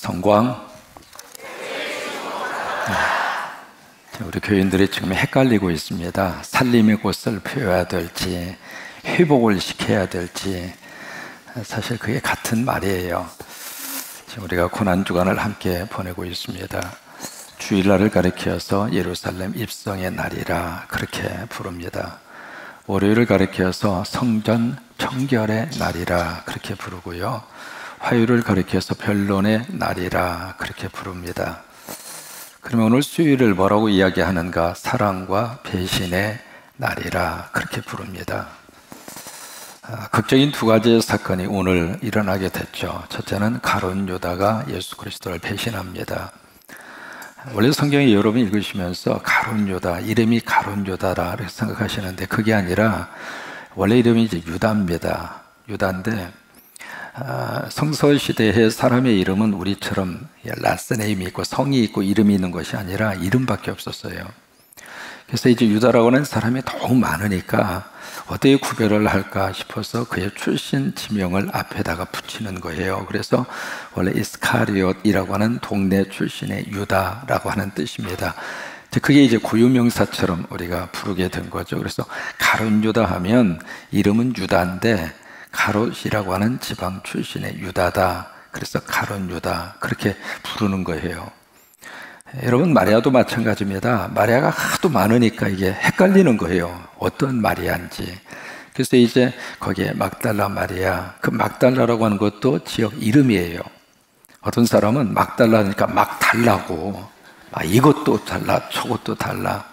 성광. 우리 교인들이 지금 헷갈리고 있습니다. 살림의 곳을 피워야 될지 회복을 시켜야 될지 사실 그게 같은 말이에요. 지금 우리가 고난주간을 함께 보내고 있습니다. 주일날을 가리켜서 예루살렘 입성의 날이라 그렇게 부릅니다. 월요일을 가리켜서 성전 청결의 날이라 그렇게 부르고요. 화요일을 가리켜서 변론의 날이라 그렇게 부릅니다. 그러면 오늘 수요일을 뭐라고 이야기하는가? 사랑과 배신의 날이라 그렇게 부릅니다. 극적인 두 가지의 사건이 오늘 일어나게 됐죠. 첫째는 가룟 유다가 예수 그리스도를 배신합니다. 원래 성경에 여러분 읽으시면서 가룟 유다, 이름이 가룟 유다라 이렇게 생각하시는데 그게 아니라 원래 이름이 이제 유다입니다. 유다인데 성서 시대의 사람의 이름은 우리처럼 라스네임이 있고 성이 있고 이름이 있는 것이 아니라 이름밖에 없었어요. 그래서 이제 유다라고 하는 사람이 너무 많으니까 어떻게 구별을 할까 싶어서 그의 출신 지명을 앞에다가 붙이는 거예요. 그래서 원래 이스카리옷이라고 하는 동네 출신의 유다라고 하는 뜻입니다. 그게 이제 고유명사처럼 우리가 부르게 된 거죠. 그래서 가룟 유다 하면 이름은 유다인데 가롯이라고 하는 지방 출신의 유다다. 그래서 가룟 유다 그렇게 부르는 거예요. 여러분 마리아도 마찬가지입니다. 마리아가 하도 많으니까 이게 헷갈리는 거예요. 어떤 마리아인지. 그래서 이제 거기에 막달라 마리아, 그 막달라라고 하는 것도 지역 이름이에요. 어떤 사람은 막달라니까 막 달라고, 이것도 달라 저것도 달라.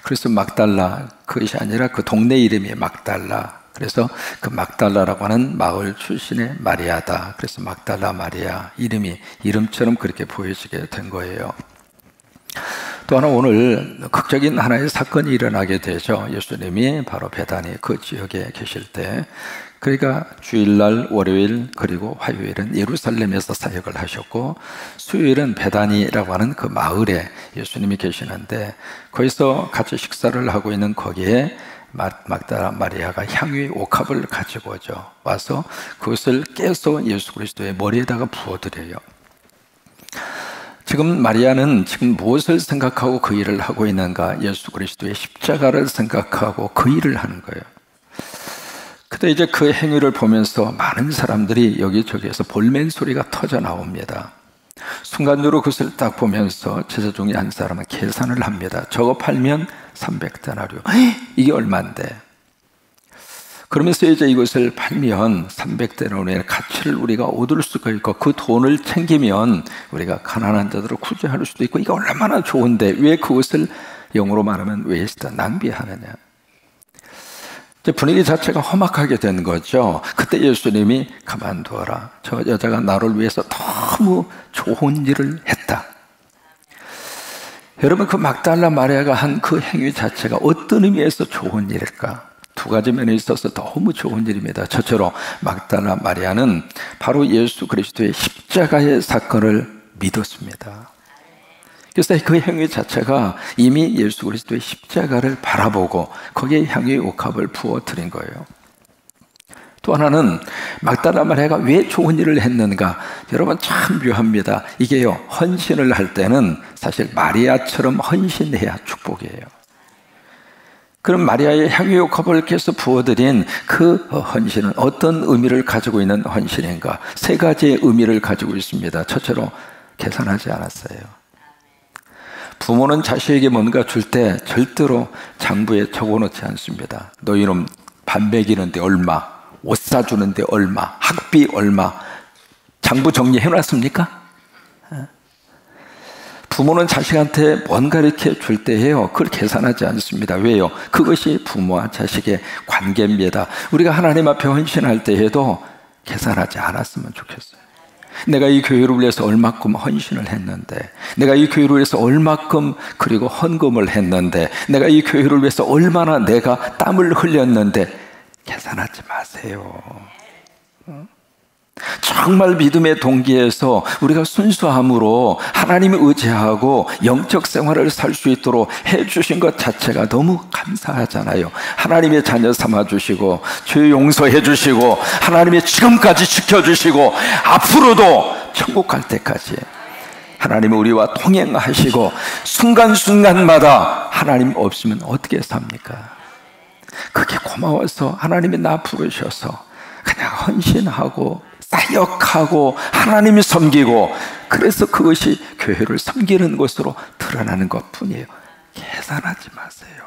그래서 막달라, 그것이 아니라 그 동네 이름이 막달라. 그래서 그 막달라라고 하는 마을 출신의 마리아다. 그래서 막달라 마리아, 이름이 이름처럼 그렇게 보여지게 된 거예요. 또 하나 오늘 극적인 하나의 사건이 일어나게 되죠. 예수님이 바로 베다니 그 지역에 계실 때, 그러니까 주일날, 월요일 그리고 화요일은 예루살렘에서 사역을 하셨고 수요일은 베다니라고 하는 그 마을에 예수님이 계시는데 거기서 같이 식사를 하고 있는 거기에 막달라 마리아가 향유의 옥합을 가지고 오죠. 와서 그것을 깨서 예수 그리스도의 머리에다가 부어드려요. 지금 마리아는 지금 무엇을 생각하고 그 일을 하고 있는가? 예수 그리스도의 십자가를 생각하고 그 일을 하는 거예요. 그때 이제 그 행위를 보면서 많은 사람들이 여기저기에서 볼멘 소리가 터져 나옵니다. 순간적으로 그것을 딱 보면서 제자 중에 한 사람은 계산을 합니다. 저거 팔면 300데나리오. 이게 얼마인데? 그러면서 이제 이것을 팔면 300데나리오의 가치를 우리가 얻을 수가 있고 그 돈을 챙기면 우리가 가난한 자들을 구제할 수도 있고 이게 얼마나 좋은데 왜 그것을 영어로 말하면 웨이스트, 낭비하느냐. 이제 분위기 자체가 험악하게 된 거죠. 그때 예수님이 가만두어라. 저 여자가 나를 위해서 너무 좋은 일을 했다. 여러분 그 막달라 마리아가 한 그 행위 자체가 어떤 의미에서 좋은 일일까? 두 가지 면에 있어서 너무 좋은 일입니다. 첫째로 막달라 마리아는 바로 예수 그리스도의 십자가의 사건을 믿었습니다. 그래서 그 행위 자체가 이미 예수 그리스도의 십자가를 바라보고 거기에 향유의 옥합을 부어드린 거예요. 또 하나는 막달라 마리아가 왜 좋은 일을 했는가? 여러분 참 묘합니다. 이게요, 헌신을 할 때는 사실 마리아처럼 헌신해야 축복이에요. 그럼 마리아의 향유의 옥합을 깨서 부어드린 그 헌신은 어떤 의미를 가지고 있는 헌신인가? 세 가지의 의미를 가지고 있습니다. 첫째로 계산하지 않았어요. 부모는 자식에게 뭔가 줄 때 절대로 장부에 적어놓지 않습니다. 너희는 밥 먹이는데 얼마, 옷 사주는데 얼마, 학비 얼마, 장부 정리해놨습니까? 부모는 자식한테 뭔가 이렇게 줄 때 해요. 그걸 계산하지 않습니다. 왜요? 그것이 부모와 자식의 관계입니다. 우리가 하나님 앞에 헌신할 때 해도 계산하지 않았으면 좋겠어요. 내가 이 교회를 위해서 얼마큼 헌신을 했는데, 내가 이 교회를 위해서 얼마큼 그리고 헌금을 했는데, 내가 이 교회를 위해서 얼마나 내가 땀을 흘렸는데 계산하지 마세요. 정말 믿음의 동기에서 우리가 순수함으로 하나님을 의지하고 영적 생활을 살 수 있도록 해주신 것 자체가 너무 감사하잖아요. 하나님의 자녀 삼아주시고 죄 용서해 주시고 하나님의 지금까지 지켜주시고 앞으로도 천국 갈 때까지 하나님은 우리와 동행하시고 순간순간마다 하나님 없으면 어떻게 삽니까? 그게 고마워서 하나님이 나 부르셔서 그냥 헌신하고 사역하고 하나님이 섬기고, 그래서 그것이 교회를 섬기는 것으로 드러나는 것뿐이에요. 계산하지 마세요.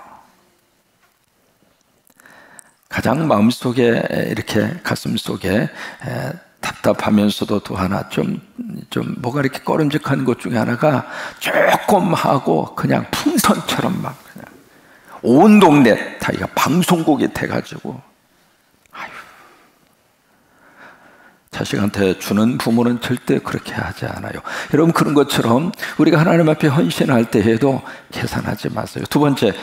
가장 마음속에 이렇게 가슴속에 답답하면서도 또 하나 좀 뭐가 이렇게 꺼름직한 것 중에 하나가, 조금 하고 그냥 풍선처럼 막 그냥 온 동네 다 이거 방송국이 돼가지고, 아유, 자식한테 주는 부모는 절대 그렇게 하지 않아요. 여러분, 그런 것처럼 우리가 하나님 앞에 헌신할 때에도 계산하지 마세요. 두 번째,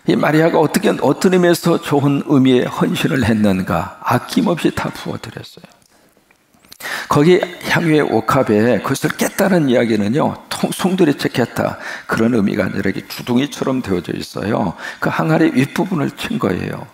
이 마리아가 어떤 의미에서 좋은 의미의 헌신을 했는가? 아낌없이 다 부어드렸어요. 거기 향유의 옥합에 그것을 깼다는 이야기는요, 송두리째 깼다, 그런 의미가 아니라 이렇게 주둥이처럼 되어져 있어요. 그 항아리 윗부분을 친 거예요.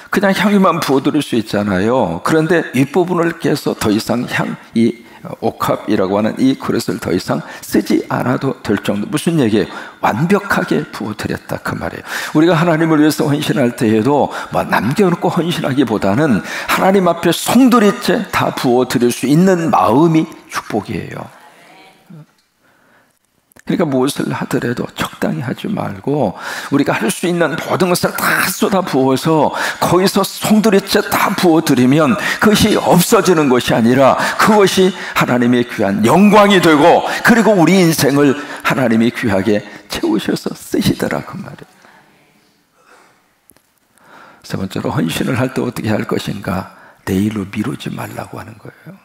그냥 향유만 부어드릴 수 있잖아요. 그런데 윗부분을 깨서 더 이상 이 옥합이라고 하는 이 그릇을 더 이상 쓰지 않아도 될 정도. 무슨 얘기예요? 완벽하게 부어드렸다, 그 말이에요. 우리가 하나님을 위해서 헌신할 때에도 뭐 남겨놓고 헌신하기보다는 하나님 앞에 송두리째 다 부어드릴 수 있는 마음이 축복이에요. 그러니까 무엇을 하더라도 적당히 하지 말고 우리가 할 수 있는 모든 것을 다 쏟아 부어서 거기서 송두리째 다 부어드리면 그것이 없어지는 것이 아니라 그것이 하나님의 귀한 영광이 되고, 그리고 우리 인생을 하나님이 귀하게 채우셔서 쓰시더라, 그 말이에요. 세 번째로, 헌신을 할 때 어떻게 할 것인가? 내일로 미루지 말라고 하는 거예요.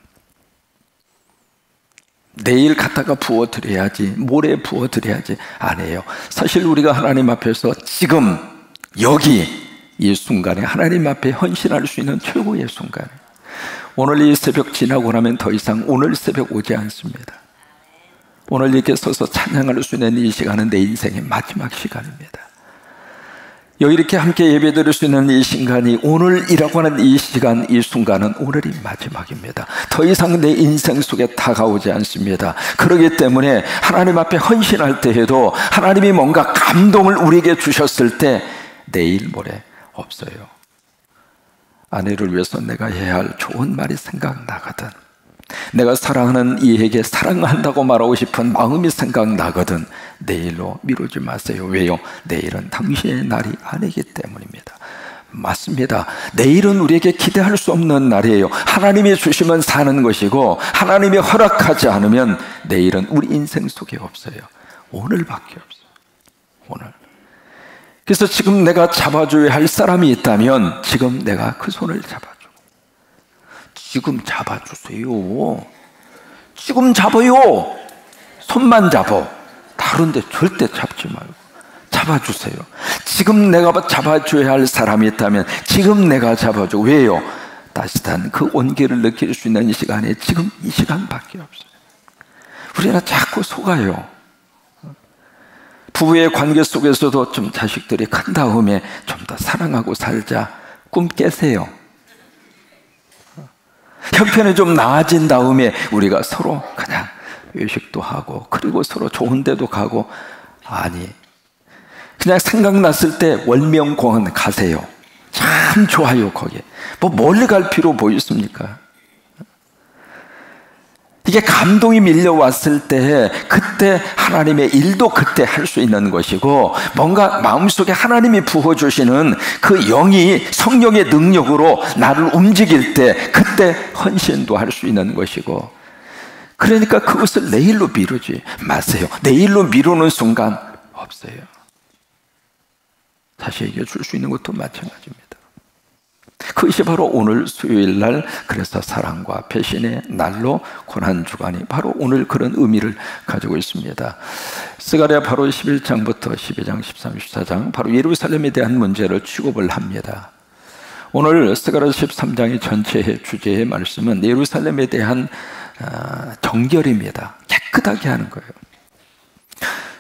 내일 갖다가 부어드려야지, 모레 부어드려야지 안 해요. 사실 우리가 하나님 앞에서 지금 여기 이 순간에 하나님 앞에 헌신할 수 있는 최고의 순간이에요. 오늘 이 새벽 지나고 나면 더 이상 오늘 새벽 오지 않습니다. 오늘 이렇게 서서 찬양할 수 있는 이 시간은 내 인생의 마지막 시간입니다. 여기 이렇게 함께 예배드릴 수 있는 이 시간이, 오늘이라고 하는 이 시간, 이 순간은 오늘이 마지막입니다. 더 이상 내 인생 속에 다가오지 않습니다. 그렇기 때문에 하나님 앞에 헌신할 때에도 하나님이 뭔가 감동을 우리에게 주셨을 때 내일 모레 없어요. 아내를 위해서 내가 해야 할 좋은 말이 생각나거든, 내가 사랑하는 이에게 사랑한다고 말하고 싶은 마음이 생각나거든, 내일로 미루지 마세요. 왜요? 내일은 당신의 날이 아니기 때문입니다. 맞습니다. 내일은 우리에게 기대할 수 없는 날이에요. 하나님이 주시면 사는 것이고, 하나님이 허락하지 않으면 내일은 우리 인생 속에 없어요. 오늘밖에 없어요. 오늘. 그래서 지금 내가 잡아줘야 할 사람이 있다면 지금 내가 그 손을 잡아줘. 지금 잡아주세요. 지금 잡아요. 손만 잡아. 다른데 절대 잡지 말고 잡아주세요. 지금 내가 잡아줘야 할 사람이 있다면 지금 내가 잡아줘. 왜요? 따뜻한 그 온기를 느낄 수 있는 이 시간에 지금 이 시간밖에 없어요. 우리는 자꾸 속아요. 부부의 관계 속에서도 좀 자식들이 큰 다음에 좀 더 사랑하고 살자, 꿈 깨세요. 형편이 좀 나아진 다음에 우리가 서로 그냥 외식도 하고, 그리고 서로 좋은 데도 가고, 아니, 그냥 생각났을 때 월명공원 가세요. 참 좋아요. 거기 뭐 멀리 갈 필요 뭐 있습니까? 이게 감동이 밀려왔을 때 그때 하나님의 일도 그때 할 수 있는 것이고, 뭔가 마음속에 하나님이 부어주시는 그 영이 성령의 능력으로 나를 움직일 때 그때 헌신도 할 수 있는 것이고, 그러니까 그것을 내일로 미루지 마세요. 내일로 미루는 순간 없어요. 자식에게 줄 수 있는 것도 마찬가지입니다. 그것이 바로 오늘 수요일날, 그래서 사랑과 배신의 날로 고난주간이 바로 오늘 그런 의미를 가지고 있습니다. 스가랴 바로 11장부터 12장, 13, 14장 바로 예루살렘에 대한 문제를 취급을 합니다. 오늘 스가랴 13장의 전체의 주제의 말씀은 예루살렘에 대한 정결입니다. 깨끗하게 하는 거예요.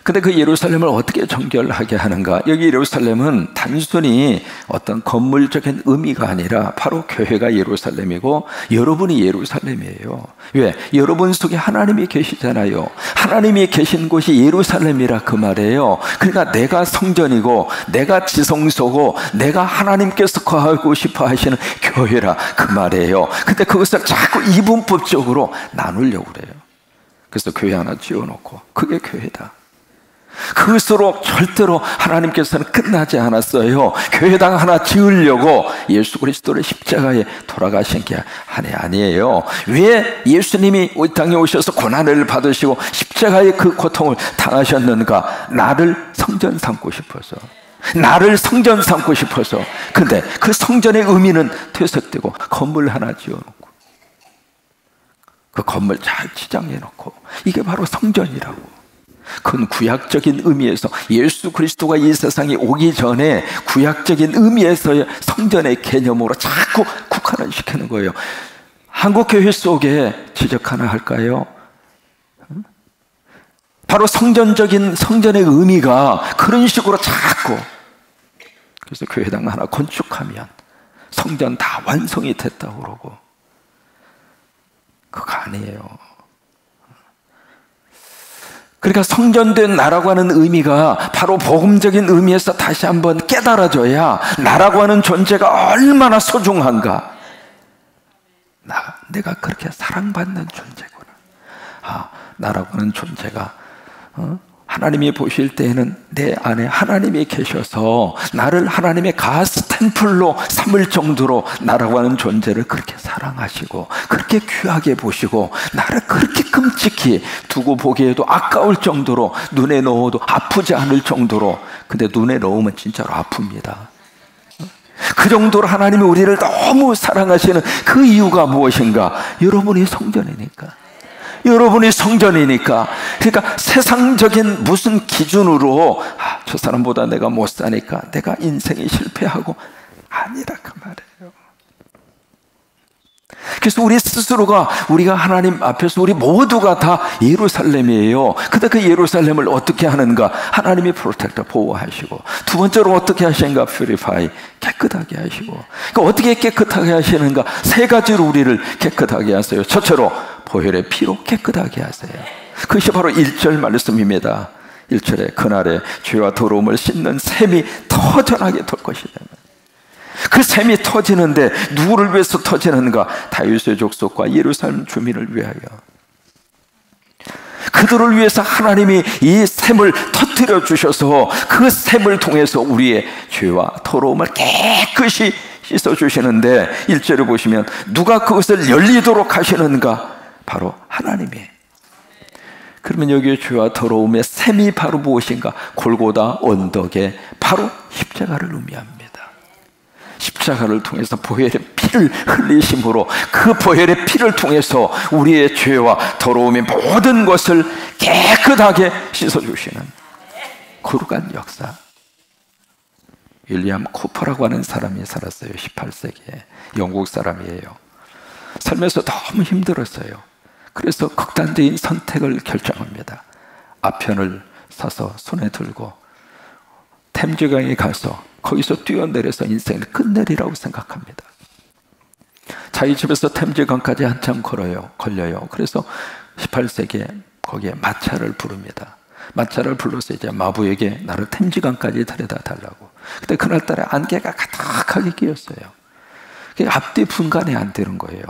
근데 그 예루살렘을 어떻게 정결하게 하는가? 여기 예루살렘은 단순히 어떤 건물적인 의미가 아니라 바로 교회가 예루살렘이고 여러분이 예루살렘이에요. 왜? 여러분 속에 하나님이 계시잖아요. 하나님이 계신 곳이 예루살렘이라 그 말이에요. 그러니까 내가 성전이고 내가 지성소고 내가 하나님께서 거하고 싶어 하시는 교회라 그 말이에요. 근데 그것을 자꾸 이분법적으로 나누려고 그래요. 그래서 교회 하나 지어놓고 그게 교회다. 그것으로 절대로 하나님께서는 끝나지 않았어요. 교회당 하나 지으려고 예수 그리스도를 십자가에 돌아가신 게 아니에요. 왜 예수님이 이 땅에 오셔서 고난을 받으시고 십자가의 그 고통을 당하셨는가? 나를 성전 삼고 싶어서, 나를 성전 삼고 싶어서. 근데 그 성전의 의미는 퇴색되고 건물 하나 지어놓고 그 건물 잘 치장해 놓고 이게 바로 성전이라고. 그건 구약적인 의미에서 예수 그리스도가 이 세상에 오기 전에 구약적인 의미에서의 성전의 개념으로 자꾸 국한을 시키는 거예요. 한국 교회 속에 지적 하나 할까요? 바로 성전적인 성전의 의미가 그런 식으로 자꾸, 그래서 교회당 하나 건축하면 성전 다 완성이 됐다고 그러고, 그거 아니에요. 그러니까 성전된 나라고 하는 의미가 바로 복음적인 의미에서 다시 한번 깨달아져야 나라고 하는 존재가 얼마나 소중한가. 내가 그렇게 사랑받는 존재구나. 나라고 하는 존재가 하나님이 보실 때에는 내 안에 하나님이 계셔서 나를 하나님의 가스 템플로 삼을 정도로 나라고 하는 존재를 그렇게 사랑하시고 그렇게 귀하게 보시고 나를 그렇게 끔찍히 두고 보기에도 아까울 정도로 눈에 넣어도 아프지 않을 정도로, 근데 눈에 넣으면 진짜로 아픕니다. 그 정도로 하나님이 우리를 너무 사랑하시는 그 이유가 무엇인가? 여러분이 성전이니까. 여러분이 성전이니까. 그러니까 세상적인 무슨 기준으로 저 사람보다 내가 못 사니까 내가 인생이 실패하고 아니라 그 말이에요. 그래서 우리 스스로가, 우리가 하나님 앞에서 우리 모두가 다 예루살렘이에요. 근데 그 예루살렘을 어떻게 하는가? 하나님이 프로텍터 보호하시고, 두 번째로 어떻게 하시는가? 퓨리파이, 깨끗하게 하시고. 그러니까 어떻게 깨끗하게 하시는가? 세 가지로 우리를 깨끗하게 하세요. 첫째로 보혈의 피로 깨끗하게 하세요. 그것이 바로 1절 말씀입니다. 1절에 그날에 죄와 더러움을 씻는 샘이 터전하게 돌 것이다. 그 샘이 터지는데 누구를 위해서 터지는가? 다윗의 족속과 예루살렘 주민을 위하여. 그들을 위해서 하나님이 이 샘을 터뜨려 주셔서 그 샘을 통해서 우리의 죄와 더러움을 깨끗이 씻어주시는데 1절을 보시면 누가 그것을 열리도록 하시는가? 바로 하나님이. 그러면 여기에 죄와 더러움의 샘이 바로 무엇인가? 골고다 언덕에 바로 십자가를 의미합니다. 십자가를 통해서 보혈의 피를 흘리심으로 그 보혈의 피를 통해서 우리의 죄와 더러움의 모든 것을 깨끗하게 씻어주시는 거룩한 역사. 윌리엄 쿠퍼라고 하는 사람이 살았어요. 18세기에 영국 사람이에요. 살면서 너무 힘들었어요. 그래서 극단적인 선택을 결정합니다. 아편을 사서 손에 들고 템즈강에 가서 거기서 뛰어내려서 인생을 끝내리라고 생각합니다. 자기 집에서 템즈강까지 한참 걸려요. 그래서 18세기에 거기에 마차를 부릅니다. 마차를 불러서 이제 마부에게 나를 템즈강까지 데려다 달라고. 근데 그날따라 안개가 가득하게 끼었어요. 앞뒤 분간이 안 되는 거예요.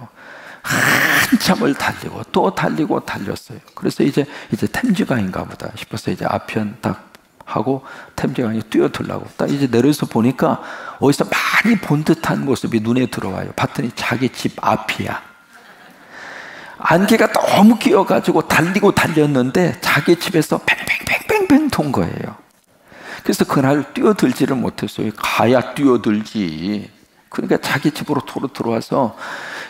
한참을 달리고 또 달리고 달렸어요. 그래서 이제 템즈강인가 보다 싶어서 이제 아편 딱 하고 템즈강에 뛰어들라고 딱 이제 내려서 보니까 어디서 많이 본 듯한 모습이 눈에 들어와요. 봤더니 자기 집 앞이야. 안개가 너무 끼어가지고 달리고 달렸는데 자기 집에서 팽팽팽팽팽 돈 거예요. 그래서 그날 뛰어들지를 못했어요. 가야 뛰어들지. 그러니까 자기 집으로 들어와서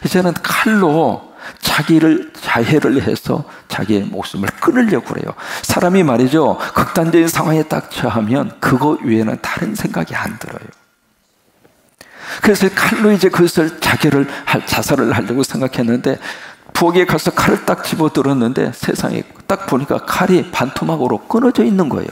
이제는 칼로 자기를 자해를 해서 자기의 목숨을 끊으려고 그래요. 사람이 말이죠, 극단적인 상황에 딱 처하면 그거 외에는 다른 생각이 안 들어요. 그래서 칼로 이제 그것을 자살을 하려고 생각했는데 부엌에 가서 칼을 딱 집어들었는데 세상에 딱 보니까 칼이 반토막으로 끊어져 있는 거예요.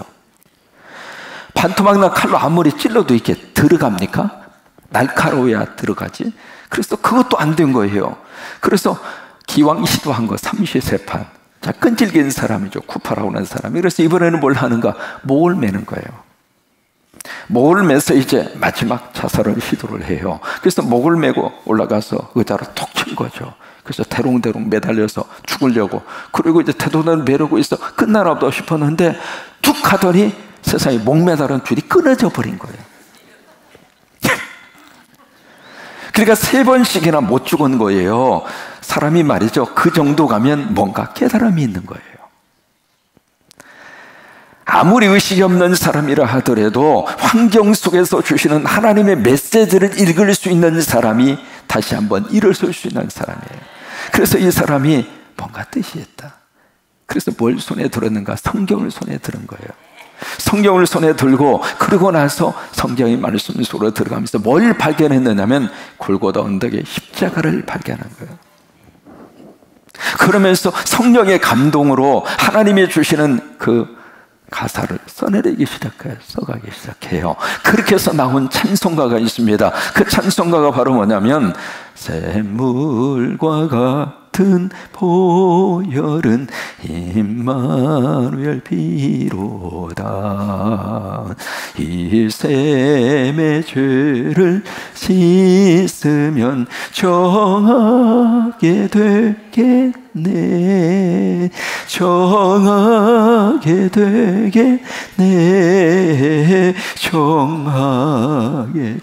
반토막 난 칼로 아무리 찔러도 이게 들어갑니까? 날카로워야 들어가지. 그래서 그것도 안 된 거예요. 그래서 기왕 시도한 거 삼시세판. 자, 끈질긴 사람이죠. 쿠파라고 하는 사람이. 그래서 이번에는 뭘 하는가? 목을 매는 거예요. 목을 매서 이제 마지막 자살을 시도를 해요. 그래서 목을 매고 올라가서 의자로 톡 친 거죠. 그래서 대롱대롱 매달려서 죽으려고. 그리고 이제 대동대롱 매르고 있어. 끝나나 보다 싶었는데 툭 하더니 세상에 목 매달은 줄이 끊어져 버린 거예요. 그러니까 3번씩이나 못 죽은 거예요. 사람이 말이죠. 그 정도 가면 뭔가 깨달음이 있는 거예요. 아무리 의식이 없는 사람이라 하더라도 환경 속에서 주시는 하나님의 메시지를 읽을 수 있는 사람이 다시 한번 일어설 수 있는 사람이에요. 그래서 이 사람이 뭔가 뜻이 있다. 그래서 뭘 손에 들었는가? 성경을 손에 들은 거예요. 성경을 손에 들고 그러고 나서 성경의 말씀 속으로 들어가면서 뭘 발견했느냐면 골고다 언덕에 십자가를 발견한 거예요. 그러면서 성령의 감동으로 하나님이 주시는 그 가사를 써내리기 시작해요. 써가기 시작해요. 그렇게 해서 나온 찬송가가 있습니다. 그 찬송가가 바로 뭐냐면 샘물과 같은 보혈은 임마누엘 피로다. 이 샘의 죄를 씻으면 정하게 되겠네. 정하게 되겠네. 정하게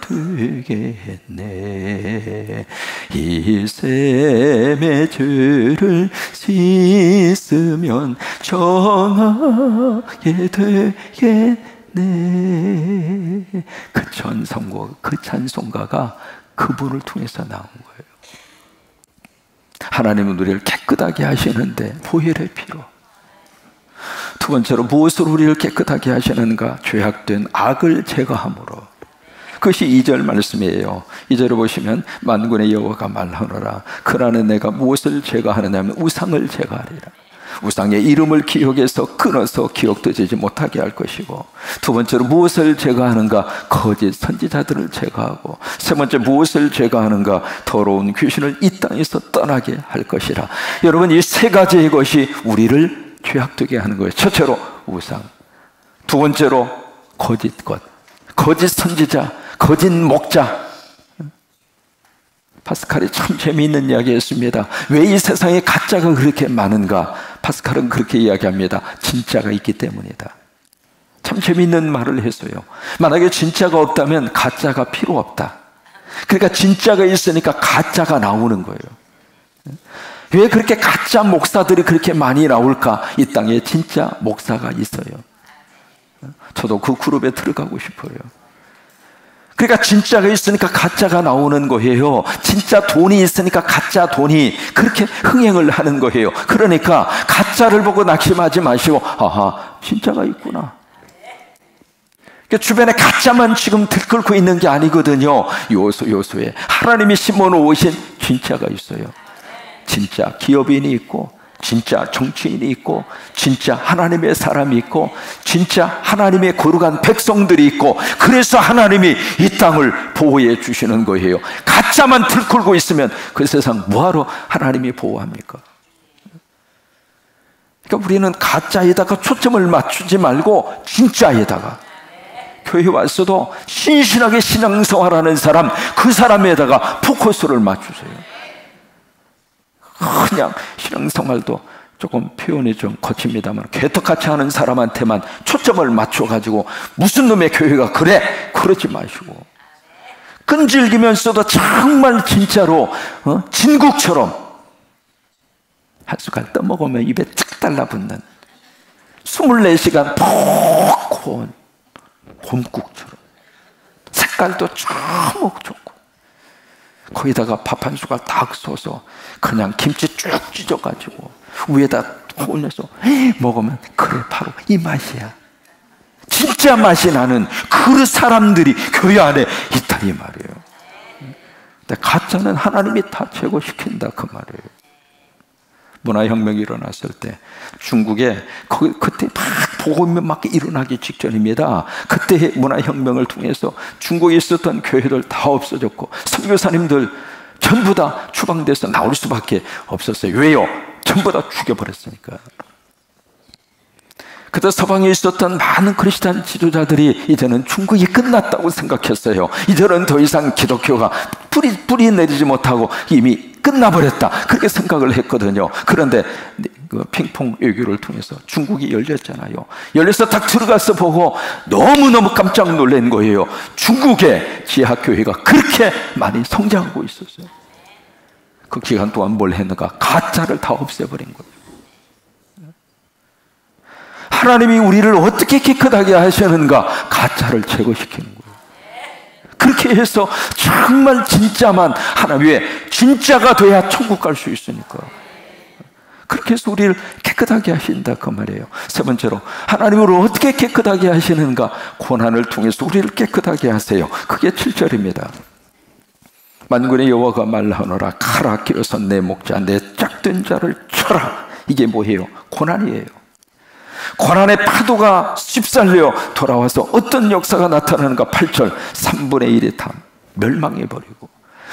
되겠네. 이 샘의 죄를 씻으면 정하게 되겠네. 그 전성과 그 찬송가가 그분을 통해서 나온 거예요. 하나님은 우리를 깨끗하게 하시는데 보혈의 피로. 두 번째로 무엇으로 우리를 깨끗하게 하시는가? 죄악된 악을 제거함으로. 그것이 2절 말씀이에요. 2절을 보시면 만군의 여호와가 말하노라. 그날은 내가 무엇을 제거하느냐 하면 우상을 제거하리라. 우상의 이름을 기억해서 끊어서 기억도 되지 못하게 할 것이고, 두 번째로 무엇을 제거하는가? 거짓 선지자들을 제거하고, 세 번째 무엇을 제거하는가? 더러운 귀신을 이 땅에서 떠나게 할 것이라. 여러분, 이 세 가지의 것이 우리를 죄악되게 하는 거예요. 첫째로 우상, 두 번째로 거짓 것, 거짓 선지자, 거짓 목자. 파스칼이 참 재미있는 이야기였습니다. 왜 이 세상에 가짜가 그렇게 많은가? 파스칼은 그렇게 이야기합니다. 진짜가 있기 때문이다. 참 재미있는 말을 했어요. 만약에 진짜가 없다면 가짜가 필요 없다. 그러니까 진짜가 있으니까 가짜가 나오는 거예요. 왜 그렇게 가짜 목사들이 그렇게 많이 나올까? 이 땅에 진짜 목사가 있어요. 저도 그 그룹에 들어가고 싶어요. 그러니까 진짜가 있으니까 가짜가 나오는 거예요. 진짜 돈이 있으니까 가짜 돈이 그렇게 흥행을 하는 거예요. 그러니까 가짜를 보고 낙심하지 마시고, 아하, 진짜가 있구나. 그러니까 주변에 가짜만 지금 들끓고 있는 게 아니거든요. 요소에 하나님이 심어놓으신 진짜가 있어요. 진짜 기업인이 있고, 진짜 정치인이 있고, 진짜 하나님의 사람이 있고, 진짜 하나님의 거룩한 백성들이 있고, 그래서 하나님이 이 땅을 보호해 주시는 거예요. 가짜만 들끓고 있으면 그 세상 뭐하러 하나님이 보호합니까? 그러니까 우리는 가짜에다가 초점을 맞추지 말고 진짜에다가, 교회 왔어도 신실하게 신앙생활하는 사람, 그 사람에다가 포커스를 맞추세요. 그냥 신앙생활도 조금 표현이 좀 거칩니다만 개떡같이 하는 사람한테만 초점을 맞춰가지고 무슨 놈의 교회가 그래? 그러지 마시고, 끈질기면서도 정말 진짜로 진국처럼 한 숟갈 떠먹으면 입에 탁 달라붙는 24시간 푹 고운 곰국처럼 색깔도 참 좋고, 거기다가 밥 한 숟갈 딱 써서 그냥 김치 쭉 찢어가지고 위에다 올려서 먹으면 그래, 바로 이 맛이야. 진짜 맛이 나는 그 사람들이 교회 안에 있다, 이 말이에요. 근데 가짜는 하나님이 다 제거시킨다, 그 말이에요. 문화혁명이 일어났을 때 중국에 그때 막 복음이 막 일어나기 직전입니다. 그때 문화혁명을 통해서 중국에 있었던 교회들 다 없어졌고 선교사님들 전부 다 추방돼서 나올 수밖에 없었어요. 왜요? 전부 다 죽여버렸으니까. 그때 서방에 있었던 많은 크리스찬 지도자들이 이제는 중국이 끝났다고 생각했어요. 이제는 더 이상 기독교가 뿌리 내리지 못하고 이미 끝나버렸다, 그렇게 생각을 했거든요. 그런데 그 핑퐁 외교를 통해서 중국이 열렸잖아요. 열려서 딱 들어가서 보고 너무너무 깜짝 놀란 거예요. 중국의 지하교회가 그렇게 많이 성장하고 있었어요. 그 기간 동안 뭘 했는가? 가짜를 다 없애버린 거예요. 하나님이 우리를 어떻게 깨끗하게 하시는가? 가짜를 제거시키는 거예요. 그렇게 해서 정말 진짜만 하나님 위에 진짜가 돼야 천국 갈 수 있으니까. 그렇게 해서 우리를 깨끗하게 하신다 그 말이에요. 세 번째로 하나님을 어떻게 깨끗하게 하시는가? 고난을 통해서 우리를 깨끗하게 하세요. 그게 7절입니다. 만군의 여호와가 말하노라. 칼아 끼어서 내 목자 내 짝된 자를 쳐라. 이게 뭐예요? 고난이에요. 고난의 파도가 휩쓸려 돌아와서 어떤 역사가 나타나는가? 8절 3분의 1이 다 멸망해버리고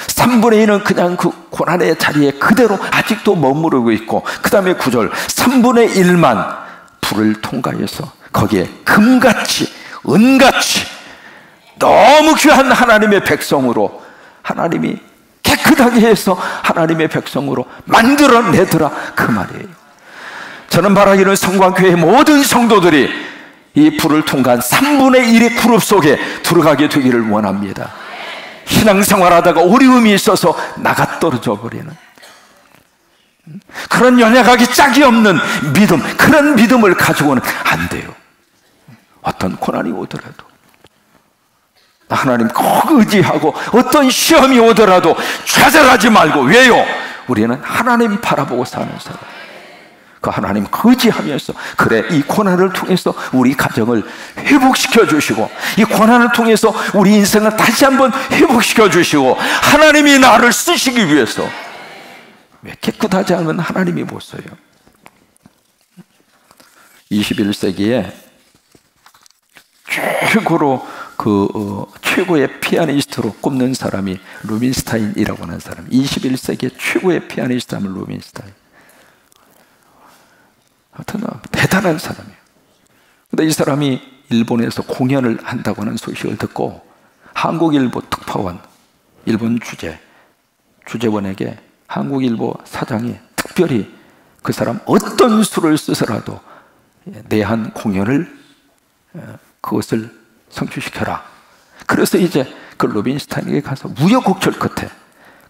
3분의 1은 그냥 그 고난의 자리에 그대로 아직도 머무르고 있고, 그 다음에 9절 3분의 1만 불을 통과해서 거기에 금같이 은같이 너무 귀한 하나님의 백성으로 하나님이 깨끗하게 해서 하나님의 백성으로 만들어내더라 그 말이에요. 저는 바라기는 성광교회 모든 성도들이 이 불을 통과한 3분의 1의 그룹 속에 들어가게 되기를 원합니다. 신앙생활하다가 어려움이 있어서 나가 떨어져 버리는 그런 연약하기 짝이 없는 믿음, 그런 믿음을 가지고는 안 돼요. 어떤 고난이 오더라도 하나님 꼭 의지하고, 어떤 시험이 오더라도 좌절하지 말고. 왜요? 우리는 하나님 바라보고 사는 사람. 그 하나님 의지하면서, 그래 이 고난을 통해서 우리 가정을 회복시켜 주시고, 이 고난을 통해서 우리 인생을 다시 한번 회복시켜 주시고, 하나님이 나를 쓰시기 위해서. 왜 깨끗하지 않으면 하나님이 못 써요. 21세기에 최고로 최고의 피아니스트로 꼽는 사람이 루빈스타인이라고 하는 사람. 21세기의 최고의 피아니스트 하면 루빈스타인. 하여튼 대단한 사람이에요. 근데 이 사람이 일본에서 공연을 한다고 하는 소식을 듣고 한국일보 특파원, 일본 주재원에게 한국일보 사장이 특별히 그 사람 어떤 수를 쓰서라도 내한 공연을 그것을 성취시켜라. 그래서 이제 그 루빈스타인에게 가서 우여곡절 끝에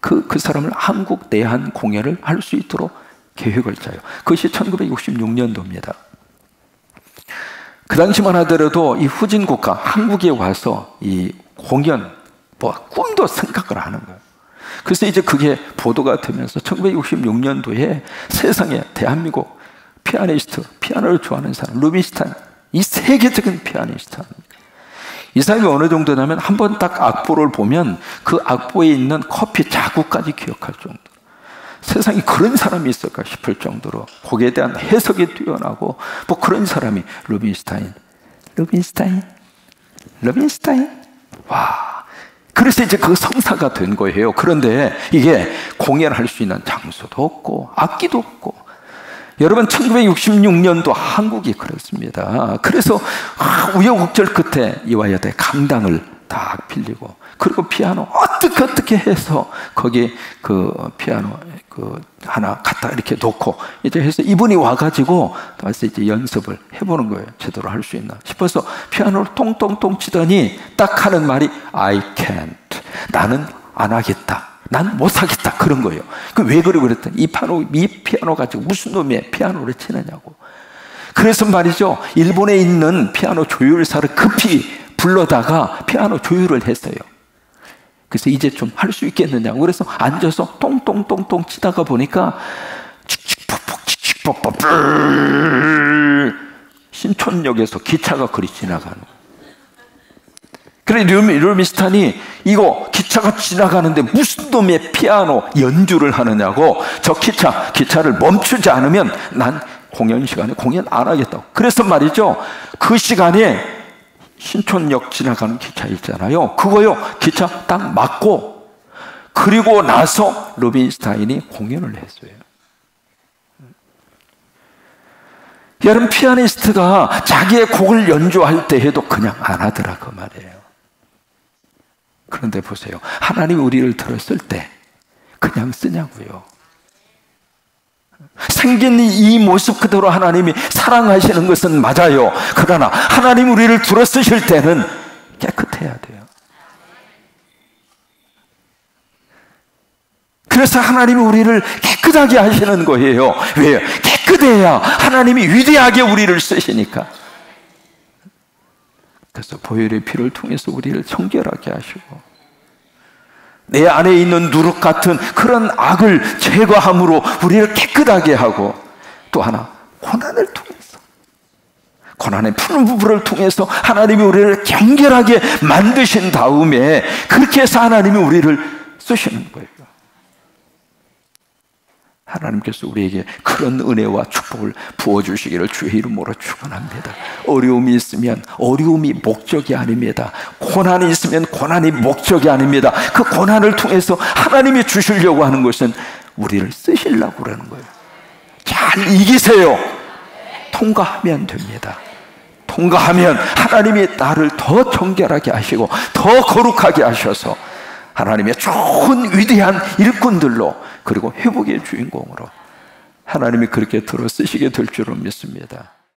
그 사람을 한국 내한 공연을 할 수 있도록 계획을 짜요. 그것이 1966년도입니다. 그 당시만 하더라도 이 후진 국가 한국에 와서 이 공연 꿈도 생각을 하는 거예요. 그래서 이제 그게 보도가 되면서 1966년도에 세상에 대한민국 피아니스트, 피아노를 좋아하는 사람 루빈스타인, 이 세계적인 피아니스트, 이 사람이 어느 정도냐면 한 번 딱 악보를 보면 그 악보에 있는 커피 자국까지 기억할 정도. 세상에 그런 사람이 있을까 싶을 정도로 거기에 대한 해석이 뛰어나고, 뭐 그런 사람이 루빈스타인. 와. 그래서 이제 그 성사가 된 거예요. 그런데 이게 공연할 수 있는 장소도 없고 악기도 없고. 여러분 1966년도 한국이 그렇습니다. 그래서 우여곡절 끝에 이화여대 강당을 딱 빌리고, 그리고 피아노 어떻게 해서 거기 그 피아노 하나 갖다 이렇게 놓고 이제 해서 이분이 와가지고 와서 이제 연습을 해보는 거예요. 제대로 할 수 있나 싶어서 피아노를 통통통 치더니 딱 하는 말이 I can't. 나는 안 하겠다. 난 못하겠다. 그런 거예요. 왜 그러고 그랬더니 이 피아노 가지고 무슨 놈의 피아노를 치느냐고. 그래서 말이죠, 일본에 있는 피아노 조율사를 급히 불러다가 피아노 조율을 했어요. 그래서 이제 좀 할 수 있겠느냐고. 그래서 앉아서 똥똥똥똥 치다가 보니까 칙칙폭폭 신촌역에서 기차가 그리 지나가는 거예요. 그래 르미스탄이 이거 기차가 지나가는데 무슨 놈의 피아노 연주를 하느냐고, 저 기차를 멈추지 않으면 난 공연 시간에 공연 안 하겠다고. 그래서 말이죠, 그 시간에 신촌역 지나가는 기차 있잖아요, 그거요 기차 딱 막고, 그리고 나서 르빈스타인이 공연을 했어요. 여러분, 피아니스트가 자기의 곡을 연주할 때 해도 그냥 안 하더라 그 말이에요. 그런데 보세요, 하나님이 우리를 들었을 때 그냥 쓰냐고요. 생긴 이 모습 그대로 하나님이 사랑하시는 것은 맞아요. 그러나 하나님 우리를 들어 쓰실 때는 깨끗해야 돼요. 그래서 하나님이 우리를 깨끗하게 하시는 거예요. 왜요? 깨끗해야 하나님이 위대하게 우리를 쓰시니까. 그래서 보혈의 피를 통해서 우리를 청결하게 하시고, 내 안에 있는 누룩 같은 그런 악을 제거함으로 우리를 깨끗하게 하고, 또 하나 고난을 통해서, 고난의 푸른 부분을 통해서 하나님이 우리를 정결하게 만드신 다음에 그렇게 해서 하나님이 우리를 쓰시는 거예요. 하나님께서 우리에게 그런 은혜와 축복을 부어주시기를 주의 이름으로 축원합니다. 어려움이 있으면 어려움이 목적이 아닙니다. 고난이 있으면 고난이 목적이 아닙니다. 그 고난을 통해서 하나님이 주시려고 하는 것은 우리를 쓰시려고 그러는 거예요. 잘 이기세요. 통과하면 됩니다. 통과하면 하나님이 나를 더 정결하게 하시고 더 거룩하게 하셔서 하나님의 좋은 위대한 일꾼들로, 그리고 회복의 주인공으로 하나님이 그렇게 들어 쓰시게 될 줄을 믿습니다.